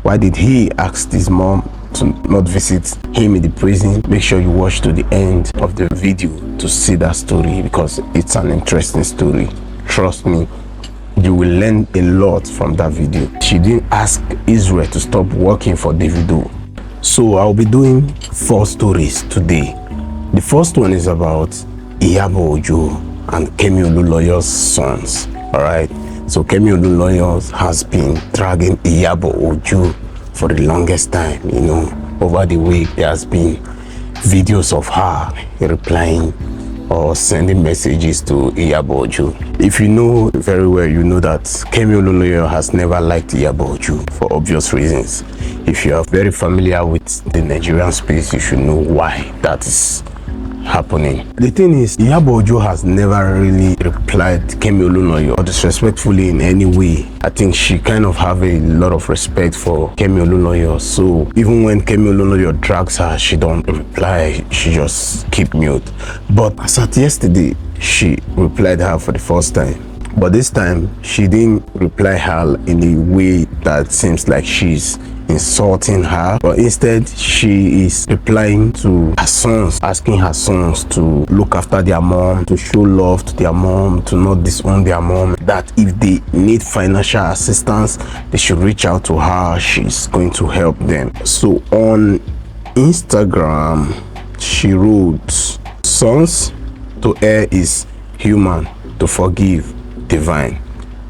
Why did he ask his mom to not visit him in the prison? Make sure you watch to the end of the video to see that story, because it's an interesting story. Trust me, you will learn a lot from that video. She didn't ask Israel to stop working for Davido. So I'll be doing 4 stories today. The first one is about Iyabo Ojo and Kemi Olunloyo's sons. Alright, so Kemi Olunloyo has been dragging Iyabo Ojo for the longest time. You know, over the week there has been videos of her replying or sending messages to Iyabo Ojo. If you know very well, you know that Kemi Olunloyo has never liked Iyabo Ojo for obvious reasons. If you are very familiar with the Nigerian space, you should know why that is happening. The thing is, Iyabo Ojo has never really replied Kemi Olunloyo disrespectfully in any way. I think she kind of have a lot of respect for Kemi Olunloyo, so even when Kemi Olunloyo drags her, she don't reply, she just keep mute. But as at yesterday, she replied her for the first time. But this time, she didn't reply her in a way that seems like she's insulting her, but instead she is replying to her sons, asking her sons to look after their mom, to show love to their mom, to not disown their mom, that if they need financial assistance, they should reach out to her. She's going to help them. So on Instagram, she wrote, "Sons, to err is human, to forgive divine.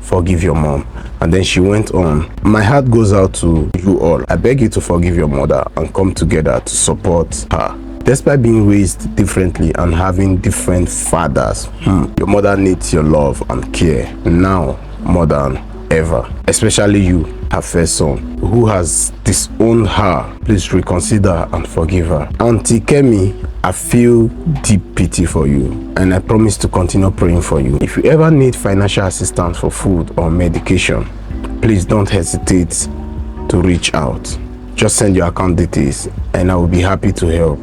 Forgive your mom." And then she went on, "My heart goes out to you all. I beg you to forgive your mother and come together to support her. Despite being raised differently and having different fathers, your mother needs your love and care now more than ever. Especially you, her first son, who has disowned her. Please reconsider and forgive her. Auntie Kemi, I feel deep pity for you, and I promise to continue praying for you. If you ever need financial assistance for food or medication, please don't hesitate to reach out. Just send your account details and I will be happy to help.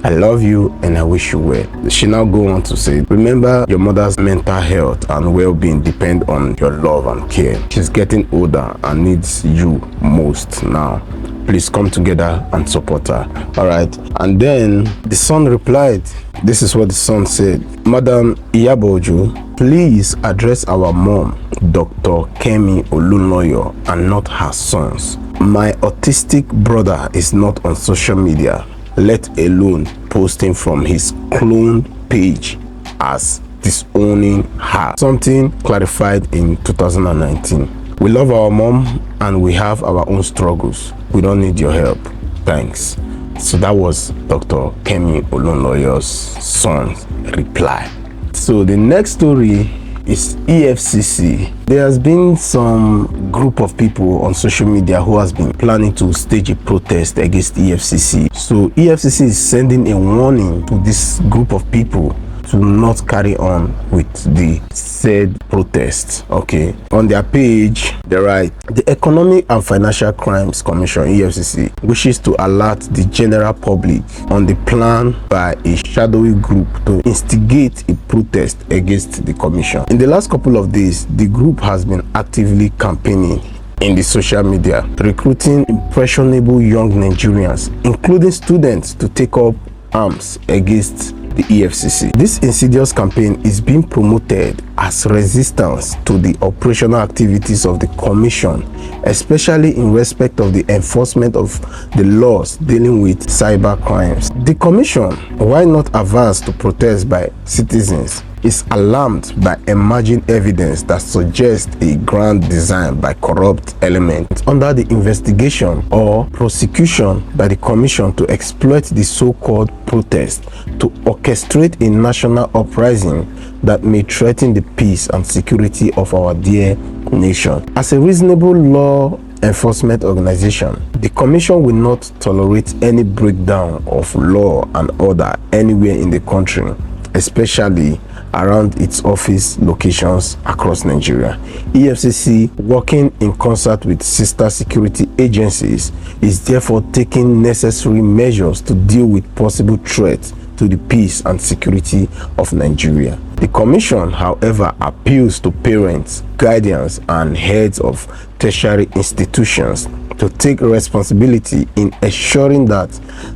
I love you and I wish you well." She now go on to say, "Remember, your mother's mental health and well-being depend on your love and care. She's getting older and needs you most now. Please come together and support her." All right. And then the son replied. This is what the son said. "Madam Iyabo Ojo, please address our mom, Dr. Kemi Olunloyo, and not her sons. My autistic brother is not on social media, let alone posting from his cloned page as disowning her. Something clarified in 2019. We love our mom and we have our own struggles. We don't need your help. Thanks." So that was Dr. Kemi Olunloyo's son's reply. So the next story is EFCC. There has been some group of people on social media who has been planning to stage a protest against EFCC. So EFCC is sending a warning to this group of people to not carry on with the said protest. Okay, on their page they write, "The Economic and Financial Crimes Commission (EFCC) wishes to alert the general public on the plan by a shadowy group to instigate a protest against the commission. In the last couple of days, the group has been actively campaigning in the social media, recruiting impressionable young Nigerians, including students, to take up arms against the EFCC. This insidious campaign is being promoted as resistance to the operational activities of the Commission, especially in respect of the enforcement of the laws dealing with cyber crimes. The Commission, while not averse to protest by citizens, is alarmed by emerging evidence that suggests a grand design by corrupt elements under the investigation or prosecution by the Commission to exploit the so-called protest to orchestrate a national uprising that may threaten the peace and security of our dear nation. As a reasonable law enforcement organization, the Commission will not tolerate any breakdown of law and order anywhere in the country, especially around its office locations across Nigeria. EFCC, working in concert with sister security agencies, is therefore taking necessary measures to deal with possible threats to the peace and security of Nigeria. The Commission, however, appeals to parents, guardians, and heads of tertiary institutions to take responsibility in ensuring that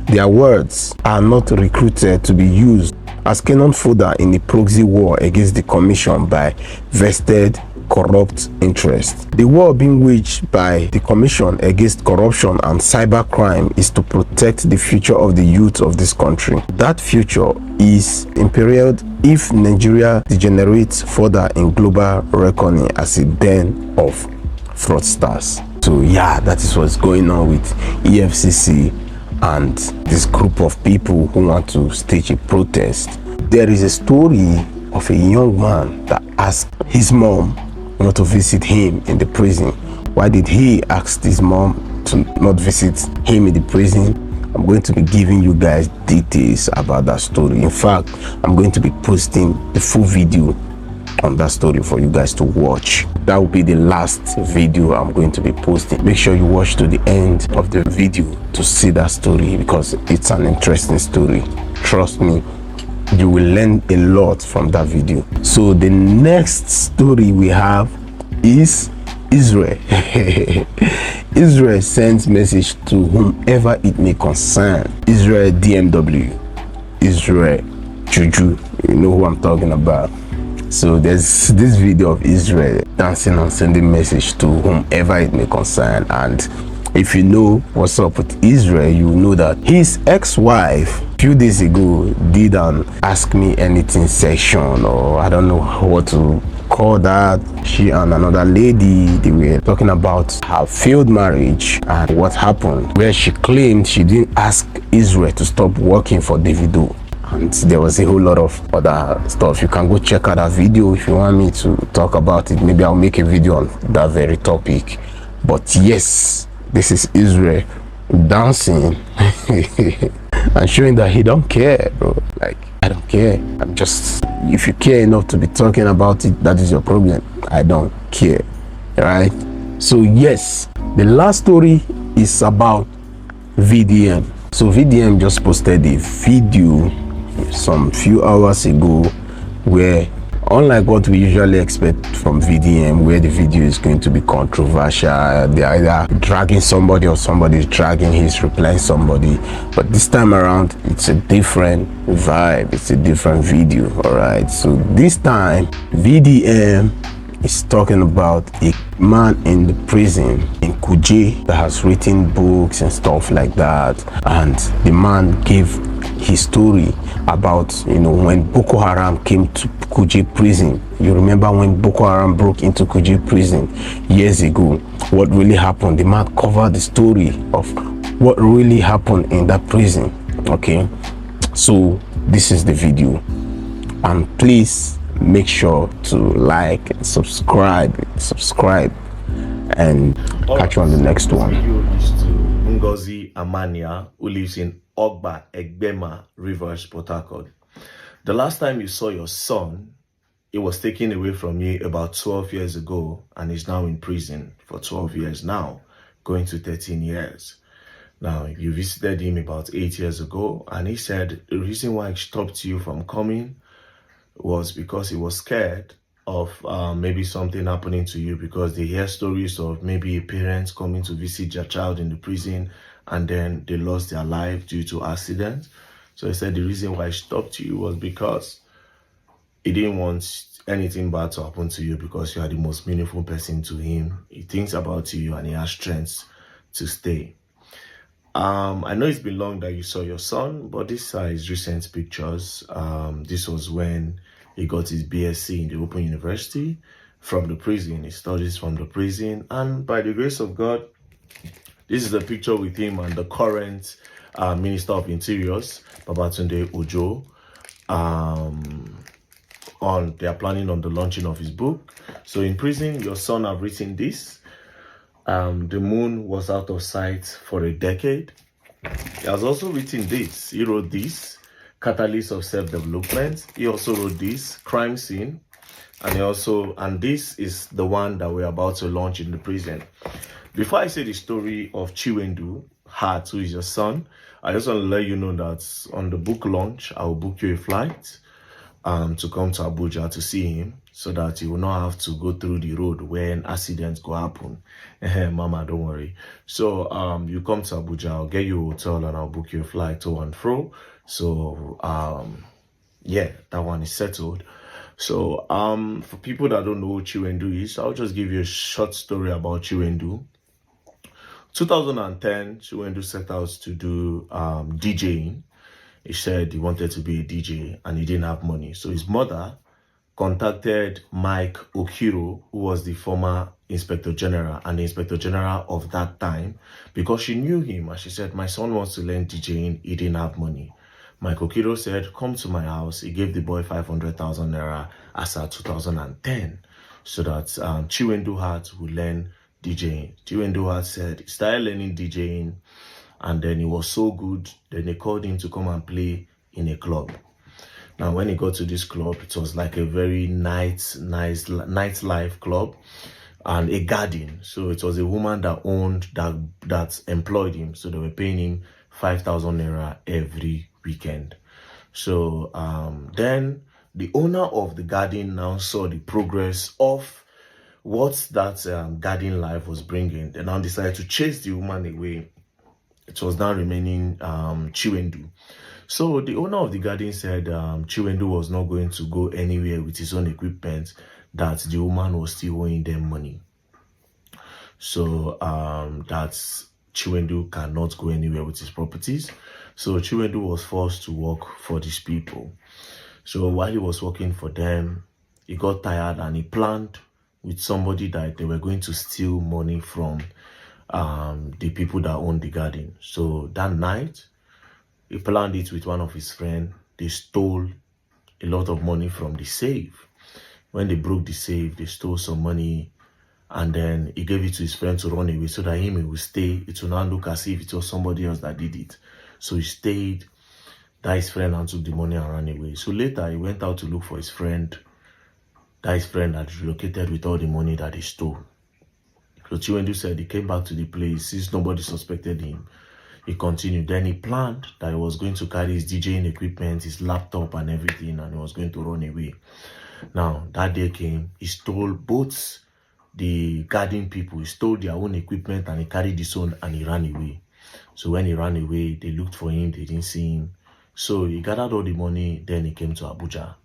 their words are not recruited to be used as cannon fodder in a proxy war against the commission by vested corrupt interests. The war being waged by the commission against corruption and cybercrime is to protect the future of the youth of this country. That future is imperiled if Nigeria degenerates further in global reckoning as a den of fraudsters. So yeah, that is what's going on with EFCC and this group of people who want to stage a protest. There is a story of a young man that asked his mom not to visit him in the prison. Why did he ask his mom to not visit him in the prison? I'm going to be giving you guys details about that story. In fact, I'm going to be posting the full video on that story for you guys to watch. That will be the last video I'm going to be posting. Make sure you watch to the end of the video to see that story because it's an interesting story. Trust me, you will learn a lot from that video. So the next story we have is Israel. Israel sends message to whomever it may concern. Israel DMW, Israel Juju, you know who I'm talking about. So there's this video of Israel dancing and sending message to whomever it may concern. And if you know what's up with Israel, you know that his ex-wife a few days ago did an ask me anything section, or I don't know what to call that. She and another lady, they were talking about her failed marriage and what happened, where she claimed she didn't ask Israel to stop working for davido. And there was a whole lot of other stuff. You can go check out that video if you want me to talk about it. Maybe I'll make a video on that very topic. But yes, this is Israel dancing and showing that he don't care, bro. Like, I don't care. I'm just, if you care enough to be talking about it, that is your problem. I don't care, right? So yes, the last story is about VDM. So VDM just posted a video some few hours ago where, unlike what we usually expect from VDM, where the video is going to be controversial, they're either dragging somebody or somebody is dragging, he's replying somebody, but this time around it's a different vibe, it's a different video. All right, so this time VDM is talking about a man in the prison in Kuje that has written books and stuff like that, and the man gave his story about, you know, when Boko Haram came to Kuje prison. You remember when Boko Haram broke into Kuje prison years ago, what really happened? The man covered the story of what really happened in that prison. Okay, so this is the video, and please make sure to like and subscribe and catch you on the next one. This video is to Ngozi Amania, who lives in Ogba, Egbema, Rivers, Port Harcourt. The last time you saw your son, he was taken away from you about 12 years ago and is now in prison for 12 years now, going to 13 years. Now, you visited him about 8 years ago, and he said the reason why he stopped you from coming was because he was scared of maybe something happening to you, because they hear stories of maybe parents coming to visit their child in the prison and then they lost their life due to accidents. So he said the reason why he stopped you was because he didn't want anything bad to happen to you, because you are the most meaningful person to him. He thinks about you and he has strength to stay. I know it's been long that you saw your son, but these are his recent pictures. This was when he got his BSc in the Open University from the prison. He studies from the prison, and by the grace of God, this is a picture with him and the current Minister of Interiors, Babatunde Ojo. They are planning on the launching of his book. So in prison, your son have written this. The moon was out of sight for a decade. He has also written this. He wrote this, Catalyst of Self-Development. He also wrote this, Crime Scene. And this is the one that we're about to launch in the prison. Before I say the story of Chiwendu Hart, who is your son, I just want to let you know that on the book launch, I will book you a flight to come to Abuja to see him. so that you will not have to go through the road when accidents go happen. Mama, don't worry. So you come to Abuja, I'll get you a hotel and I'll book your flight to and fro. So yeah, that one is settled. So for people that don't know who Chiwendu is, I'll just give you a short story about Chiwendu. 2010, Chiwendu set out to do DJing. He said he wanted to be a DJ and he didn't have money. So his mother contacted Mike Okiro, who was the former Inspector General and the Inspector General of that time, because she knew him and she said, my son wants to learn DJing, he didn't have money. Mike Okiro said, come to my house. He gave the boy 500,000 naira as at 2010 so that Chiwendu Hart would learn DJing. Chiwendu Hart said he started learning DJing and then he was so good, then they called him to come and play in a club. Now, when he got to this club, it was like a very nice nightlife club and a garden. So it was a woman that owned that employed him. So they were paying him 5,000 naira every weekend. So then the owner of the garden now saw the progress of what that garden life was bringing. They now decided to chase the woman away. It was now remaining Chiwendu. So the owner of the garden said Chiwendu was not going to go anywhere with his own equipment, that the woman was still owing them money. So that Chiwendu cannot go anywhere with his properties. So Chiwendu was forced to work for these people. So while he was working for them, he got tired and he planned with somebody that they were going to steal money from the people that owned the garden. So that night, he planned it with one of his friends. They stole a lot of money from the safe. When they broke the safe, they stole some money and then he gave it to his friend to run away so that he will stay. It will not look as if it was somebody else that did it. So he stayed, that his friend and took the money and ran away. So later he went out to look for his friend, that his friend had relocated with all the money that he stole. So Chiwendu said he came back to the place since nobody suspected him. He continued. Then he planned that he was going to carry his DJing equipment, his laptop and everything, and he was going to run away. Now, that day came, he stole both the garden people, he stole their own equipment and he carried his own and he ran away. So when he ran away, they looked for him, they didn't see him. So he gathered all the money, then he came to Abuja.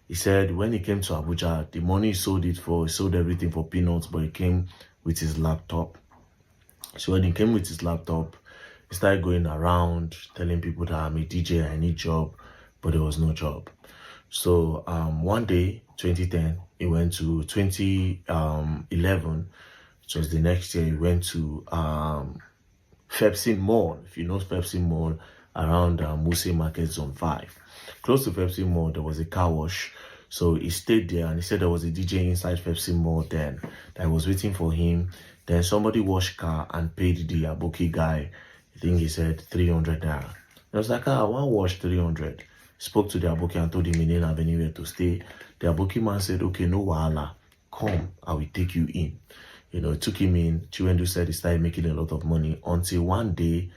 He said when he came to Abuja, the money he sold everything for peanuts, but he came with his laptop. So when he came with his laptop, he started going around telling people that I'm a DJ, I need job, but there was no job. So one day, 2010, he went to 2011, which was the next year, he went to Pepsi Mall. If you know Pepsi Mall, around Muse Market Zone 5. Close to Pepsi Mall, there was a car wash. So he stayed there and he said there was a DJ inside Pepsi Mall then that was waiting for him. Then somebody washed car and paid the Aboki guy, I think he said 300 naira. I was like, I want wash 300. Spoke to the Aboki and told him he didn't have anywhere to stay. The Aboki man said, okay, no wahala, come, I will take you in. You know, it took him in. Chiwendu said he started making a lot of money until one day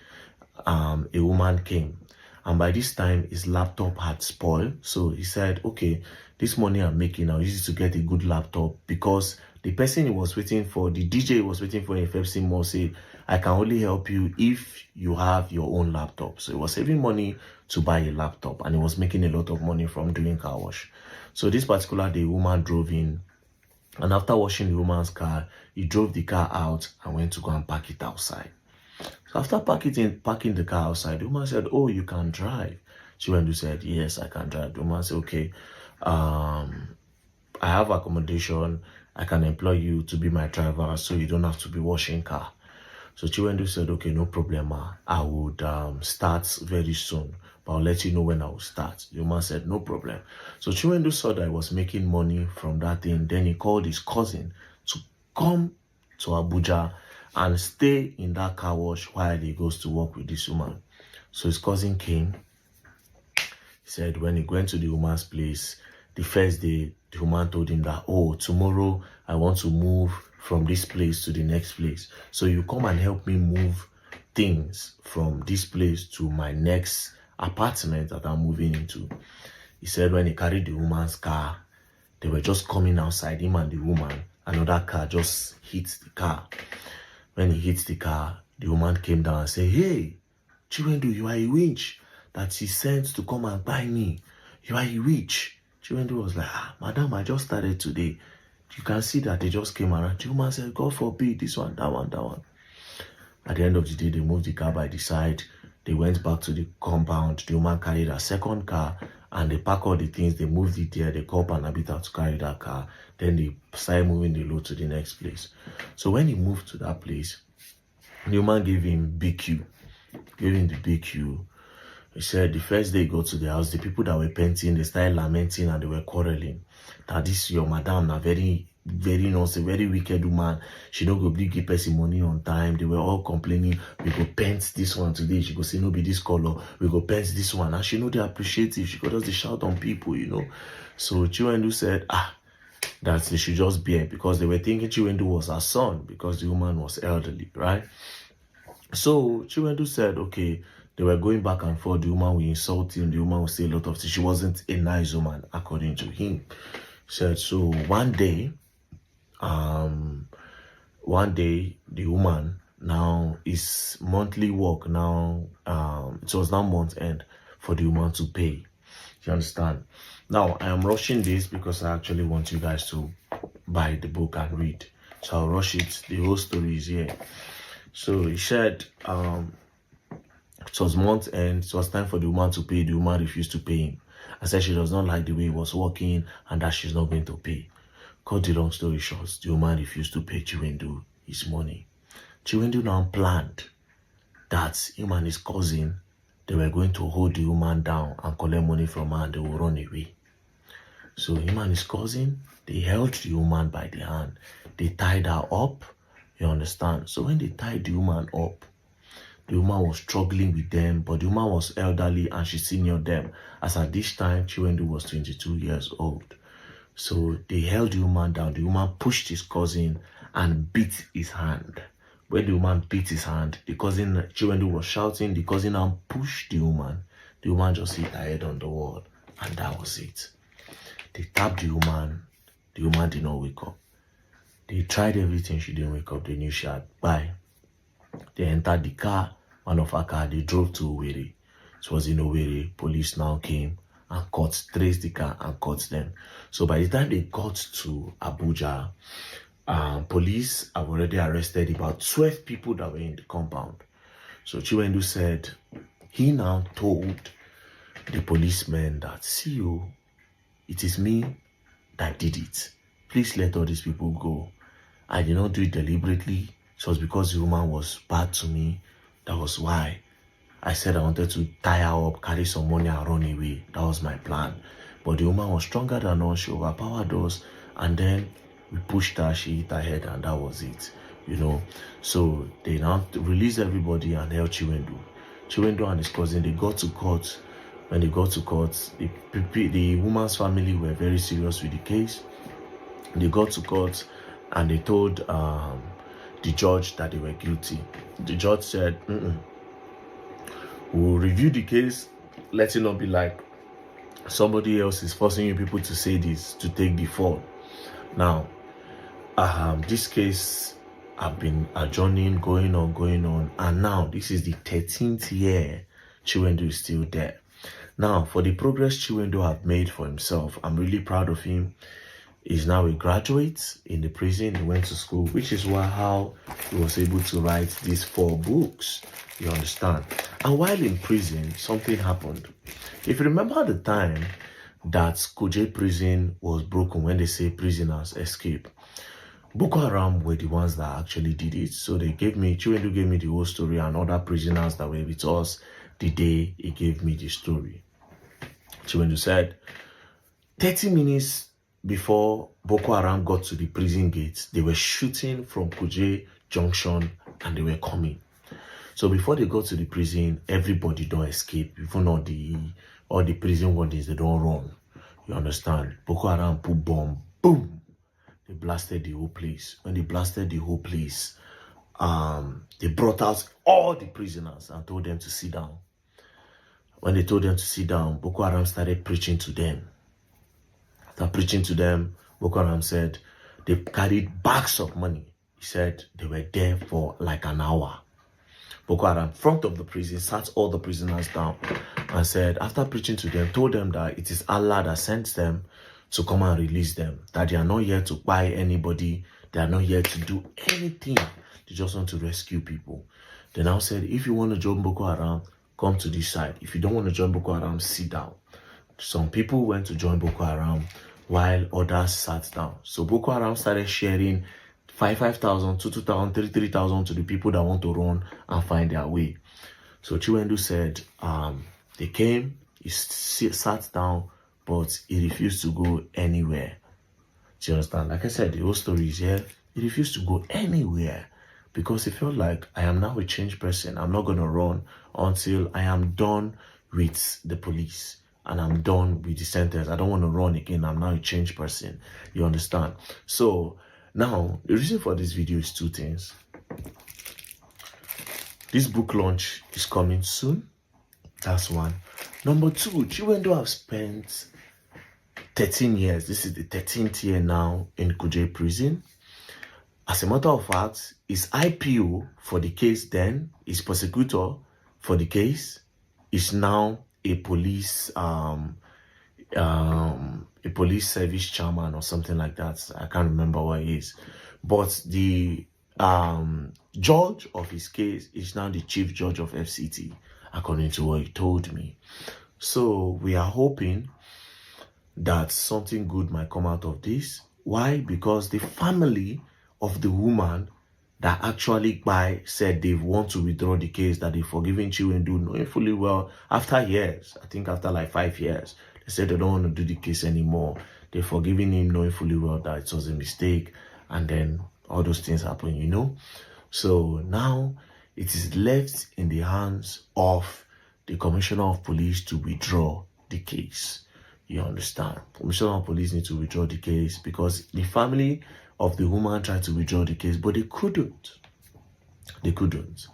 a woman came. And by this time, his laptop had spoiled. So he said, okay, this money I'm making, I'll use it to get a good laptop, because the person he was waiting for, the DJ he was waiting for in Pepsi Mall, said, I can only help you if you have your own laptop. So he was saving money to buy a laptop and he was making a lot of money from doing car wash. So this particular day, woman drove in, and after washing the woman's car, he drove the car out and went to go and park it outside. So after parking the car outside, the woman said, oh, you can drive. Chiwendu said, yes, I can drive. The woman said, okay, I have accommodation. I can employ you to be my driver so you don't have to be washing car. So Chiwendu said, okay, no problem. I would start very soon, but I'll let you know when I will start. The woman said, no problem. So Chiwendu saw that he was making money from that thing. Then he called his cousin to come to Abuja and stay in that car wash while he goes to work with this woman. So his cousin came. He said when he went to the woman's place, the first day, the woman told him that, oh, tomorrow I want to move from this place to the next place. So you come and help me move things from this place to my next apartment that I'm moving into. He said when he carried the woman's car, They were just coming outside, him and the woman. Another car just hit the car. When he hits the car, the woman came down and said, "Hey, Chiwendu, you are a witch that he sent to come and buy me. You are a witch." Chiwendu was like, "Madam, I just started today. You can see that they just came around." The woman said, "God forbid, this one, that one, that one." At the end of the day, they moved the car by the side. They went back to the compound. The woman carried a second car and they packed all the things. They moved it there. They called Panabita to carry that car. Then they started moving the load to the next place. So when he moved to that place, the woman gave him BQ. Gave him the BQ. He said the first day he got to the house, the people that were painting, they started lamenting and they were quarreling. That this your madam, a very wicked woman. She don't go give person money on time. They were all complaining. We go paint this one today. She go say no be this color. We go paint this one. And she know they appreciate it. She go just shout on people, you know. So Chiwendu said, that they should just bear, because they were thinking Chiwendu was her son because the woman was elderly, right? So Chiwendu said, okay, they were going back and forth. The woman will insult him. The woman will say a lot of things. She wasn't a nice woman, according to him. He said, so one day, the woman, now is monthly work now, it was now month end for the woman to pay. You understand? Now, I am rushing this because I actually want you guys to buy the book and read. So I'll rush it. The whole story is here. So he said, it was month end. It was time for the woman to pay. The woman refused to pay him. I said she does not like the way he was working and that she's not going to pay. Cut the long story short, the woman refused to pay Chiwendu his money. Chiwendu now planned that him and his cousin, they were going to hold the woman down and collect money from her and they will run away. So him and his cousin, they held the woman by the hand. They tied her up, you understand? So when they tied the woman up, the woman was struggling with them, but the woman was elderly and she seniored them. As at this time, Chiwendu was 22 years old. So they held the woman down. The woman pushed his cousin and beat his hand. When the woman beat his hand, the cousin, Chiwendu was shouting, the cousin now pushed the woman. The woman just hit her head on the wall, and that was it. They tapped the woman did not wake up. They tried everything, she didn't wake up. They knew she had died. They entered the car, one of her car, they drove to Owerri. It was in Owerri. Police now came and traced the car and caught them. So by the time they got to Abuja, police have already arrested about 12 people that were in the compound. So Chiwendu said he now told the policemen that, see you, it is me that did it. Please let all these people go. I did not do it deliberately. It was because the woman was bad to me. That was why I said I wanted to tie her up, carry some money and run away. That was my plan. But the woman was stronger than us. She overpowered us. And then we pushed her, she hit her head, and that was it. You know. So they now released everybody and held Chiwendu. Chiwendu and his cousin, they got to court. When they got to court, the woman's family were very serious with the case. They got to court and they told the judge that they were guilty. The judge said, we'll review the case, let it not be like somebody else is forcing you people to say this, to take the fall. Now, this case have been adjourning, going on, and now this is the 13th year Chiwendu is still there. Now, for the progress Chiwendu have made for himself, I'm really proud of him. He's now a graduate in the prison. He went to school, which is how he was able to write these 4 books. You understand? And while in prison, something happened. If you remember the time that Kuje prison was broken, when they say prisoners escape, Boko Haram were the ones that actually did it. So they Chiwendu gave me the whole story, and other prisoners that were with us the day he gave me the story. Chiwendu said, 30 minutes before Boko Haram got to the prison gates, they were shooting from Kuje Junction and they were coming. So before they got to the prison, everybody don't escape. Even all the prison wardens, they don't run. You understand? Boko Haram put bomb, boom. They blasted the whole place. When they blasted the whole place, they brought out all the prisoners and told them to sit down. When they told them to sit down, Boko Haram started preaching to them. After preaching to them, Boko Haram said they carried bags of money. He said they were there for like an hour. Boko Haram, in front of the prison, sat all the prisoners down and said, after preaching to them, told them that it is Allah that sends them to come and release them, that they are not here to buy anybody, they are not here to do anything, they just want to rescue people. They now said, if you want to join Boko Haram, come to this side. If you don't want to join Boko Haram, sit down. Some people went to join Boko Haram while others sat down. So Boko Haram started sharing 5,000, 2,000, 3,000 to the people that want to run and find their way. So Chiwendu said they came, he sat down, but he refused to go anywhere. Do you understand? Like I said, the whole story is here. He refused to go anywhere because he felt like, I am now a changed person. I'm not going to run until I am done with the police and I'm done with the sentence. I don't want to run again. I'm now a changed person. You understand? So now, the reason for this video is two things. This book launch is coming soon. That's one. Number two, Chiwendu have spent 13 years. This is the 13th year now in Kuje prison. As a matter of fact, his IPO for the case then, his prosecutor for the case, is now a police service chairman or something like that. I can't remember what it is. But the judge of his case is now the chief judge of FCT, according to what he told me. So we are hoping that something good might come out of this. Why? Because the family of the woman that actually said they want to withdraw the case, that they've forgiven Chiwendu, knowing fully well, after years, I think after like 5 years, they said they don't want to do the case anymore. They've forgiven him, knowing fully well that it was a mistake, and then all those things happen, you know. So now it is left in the hands of the Commissioner of Police to withdraw the case. You understand? Commissioner of Police need to withdraw the case because the family of the woman tried to withdraw the case, but they couldn't. They couldn't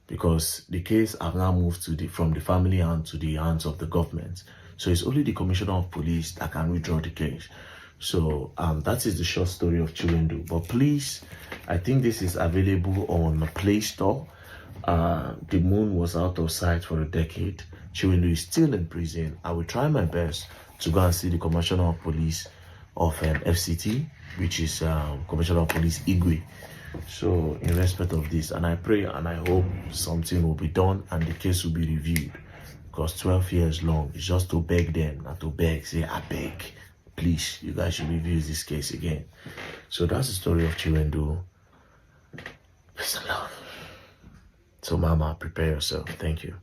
because the case have now moved from the family hand to the hands of the government. So it's only the Commissioner of Police that can withdraw the case. So that is the short story of Chiwendu. But please, I think this is available on the Play Store. The moon was out of sight for a decade. Chiwendu is still in prison. I will try my best to go and see the Commissioner of Police of FCT, which is Commissioner of Police Igwe. So in respect of this, and I pray and I hope something will be done and the case will be reviewed, because 12 years long is just to beg them and to beg, say, I beg, please, you guys should review this case again. So that's the story of Chiwendu. Peace and love. So mama, prepare yourself. Thank you.